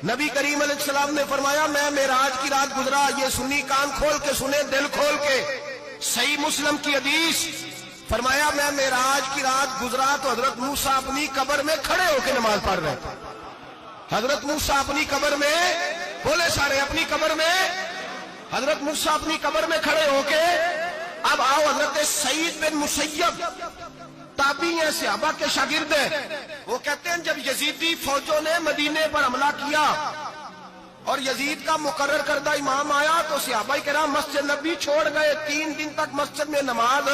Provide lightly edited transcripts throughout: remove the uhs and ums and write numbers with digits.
نبی کریم علیہ السلام نے فرمایا میں معراج کی رات گزرا، یہ سنی کان کھول کے سنے، دل کھول کے، صحیح مسلم کی حدیث، فرمایا میں معراج کی رات گزرا تو حضرت موسیٰ اپنی قبر میں کھڑے ہو کے نماز پڑھ رہے تھے۔ حضرت موسیٰ اپنی قبر میں، بولے سارے، اپنی قبر میں، حضرت موسیٰ اپنی قبر میں کھڑے ہو کے، اب آؤ حضرت سعید بن مسیب تابعی ہیں، صحابہ کے شاگرد ہیں، وہ کہتے ہیں جب یزیدی فوجوں نے مدینے پر حملہ کیا اور یزید کا مقرر کردہ امام آیا تو صحابہ کرام مسجد نبی چھوڑ گئے، 3 دن تک مسجد میں نماز،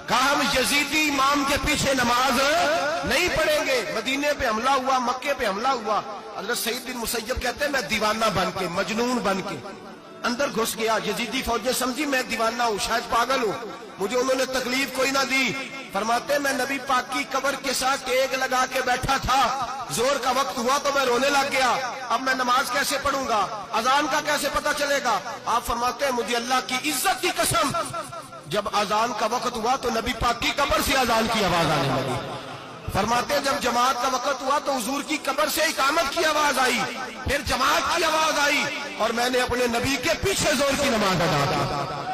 کہا ہم یزیدی امام کے پیچھے نماز نہیں پڑھیں گے۔ مدینے پہ حملہ ہوا، مکے پہ حملہ ہوا، حضرت سعید بن مسیب کہتے ہیں میں دیوانہ بن کے، مجنون بن کے اندر گھس گیا۔ یزیدی فوجیں سمجھی میں دیوانہ ہوں، شاید پاگل ہوں، مجھے انہوں نے تکلیف کوئی نہ دی۔ فرماتے میں نبی پاک کی قبر کے ساتھ ٹیک لگا کے بیٹھا تھا، زور کا وقت ہوا تو میں رونے لگ گیا، اب میں نماز کیسے پڑھوں گا، اذان کا کیسے پتہ چلے گا۔ آپ فرماتے ہیں مجھے اللہ کی عزت کی قسم، جب اذان کا وقت ہوا تو نبی پاک کی قبر سے اذان کی آواز آنے لگی۔ فرماتے ہیں جب جماعت کا وقت ہوا تو حضور کی قبر سے اقامت کی آواز آئی، پھر جماعت کی آواز آئی، اور میں نے اپنے نبی کے پیچھے زور کی نماز ادا کی،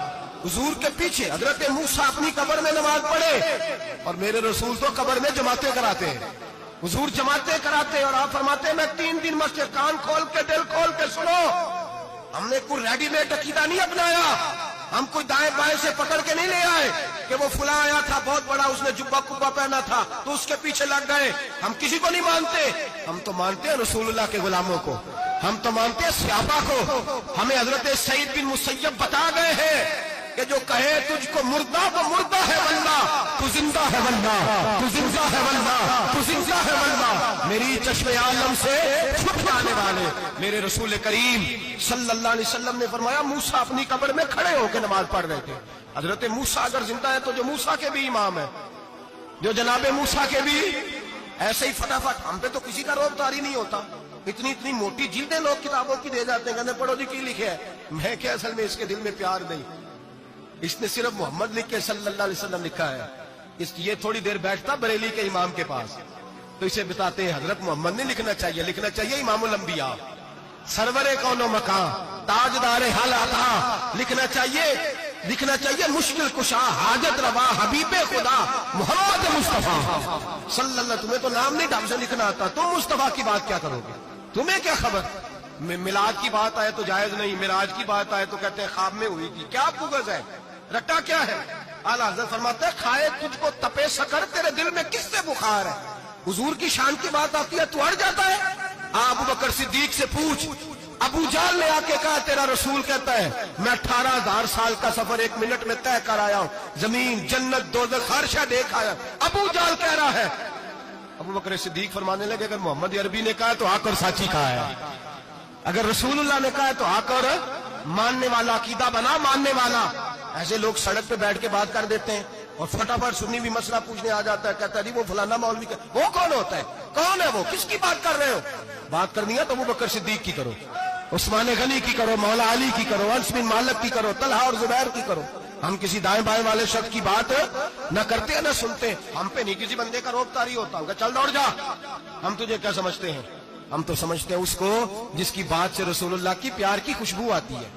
حضور کے پیچھے۔ حضرت موسیٰ اپنی قبر میں نماز پڑھے اور میرے رسول تو قبر میں جماعتیں کراتے ہیں، حضور جماعتیں کراتے ہیں، اور آپ فرماتے ہیں میں 3 دن مسجد، کان کھول کے دل کھول کے سنو، ہم نے کوئی ریڈی میڈ عقیدہ نہیں اپنایا، ہم کوئی دائیں بائیں سے پکڑ کے نہیں لے آئے کہ وہ فلاں آیا تھا بہت بڑا، اس نے جبہ کبہ پہنا تھا تو اس کے پیچھے لگ گئے۔ ہم کسی کو نہیں مانتے، ہم تو مانتے ہیں رسول اللہ کے غلاموں کو، ہم تو مانتے ہیں صحابہ کو۔ ہمیں حضرت سعید بن مسیب بتا گئے ہیں کہ جو کہے تجھ کو مردہ وہ مردہ ہے واللہ، تو زندہ ہے واللہ، تو زندہ ہے واللہ، تو زندہ ہے واللہ، میری چشم عالم سے چھپ جانے والے میرے رسول کریم صلی اللہ علیہ وسلم نے فرمایا موسیٰ اپنی قبر میں کھڑے ہو کے نماز پڑھ رہے تھے۔ حضرت موسیٰ اگر زندہ ہے تو جو موسیٰ کے بھی امام ہے، جو جناب موسیٰ کے بھی، ایسے ہی فٹافٹ ہم پہ تو کسی کا روب طاری نہیں ہوتا، اتنی موٹی جلدیں لوگ کتابوں کی دے جاتے ہیں، کہتے ہیں پڑھو جی کی لکھے ہے، میں کہ اصل میں اس کے دل میں پیار نہیں، اس نے صرف محمد لکھ کے صلی اللہ علیہ وسلم لکھا ہے، یہ تھوڑی دیر بیٹھتا بریلی کے امام کے پاس تو اسے بتاتے ہیں حضرت محمد نے لکھنا چاہیے، لکھنا چاہیے امام الانبیاء، سرور کون و مکان، تاجدار حال عطا، لکھنا چاہیے مشکل کشا، حاجت روا، حبیب خدا محمد مصطفیٰ صلی اللہ۔ تمہیں تو نام نہیں ڈھنگ سے لکھنا آتا، تم مصطفیٰ کی بات کیا کرو گے، تمہیں کیا خبر۔ میلاد کی بات آئے تو جائز نہیں، معراج کی بات آئے تو کہتے ہیں خواب میں ہوئی تھی، کیا بغض ہے، رٹا کیا ہے۔ اعلیٰ حضرت فرماتے ہیں کھائے تجھ کو تپے سکر، تیرے دل میں کس سے بخار ہے، حضور کی شان کی بات آتی ہے تو اڑ جاتا ہے۔ ابو بکر صدیق سے پوچھ، ابو جہل نے آ کے کہا تیرا رسول کہتا ہے میں 18,000 سال کا سفر 1 منٹ میں طے کر آیا ہوں، زمین جنت دوزخ ہر شے دیکھ آیا، ابو جہل کہہ رہا ہے۔ ابو بکر صدیق فرمانے لگے اگر محمد عربی نے کہا ہے تو آ کر سچی کہا ہے، اگر رسول اللہ نے کہا ہے تو آ کر ماننے والا، عقیدہ بنا ماننے والا۔ ایسے لوگ سڑک پہ بیٹھ کے بات کر دیتے ہیں اور فٹافٹ سنی بھی مسئلہ پوچھنے آ جاتا ہے، کہتا ہے جی وہ فلانا مولوی کا، وہ کون ہوتا ہے، کون ہے وہ، کس کی بات کر رہے ہو۔ بات کرنی ہے تو ابو بکر صدیق کی کرو، عثمان غنی کی کرو، مولا علی کی کرو، انس بن مالک کی کرو، طلحہ اور زبیر کی کرو۔ ہم کسی دائیں بائیں والے شخص کی بات نہ کرتے نہ سنتے، ہم پہ نہیں کسی بندے کا روب طاری ہوتا ہوگا چل دوڑ جا، ہم تجھے کیا سمجھتے ہیں، ہم تو سمجھتے ہیں اس کو جس کی بات سے رسول اللہ کی پیار کی خوشبو آتی ہے۔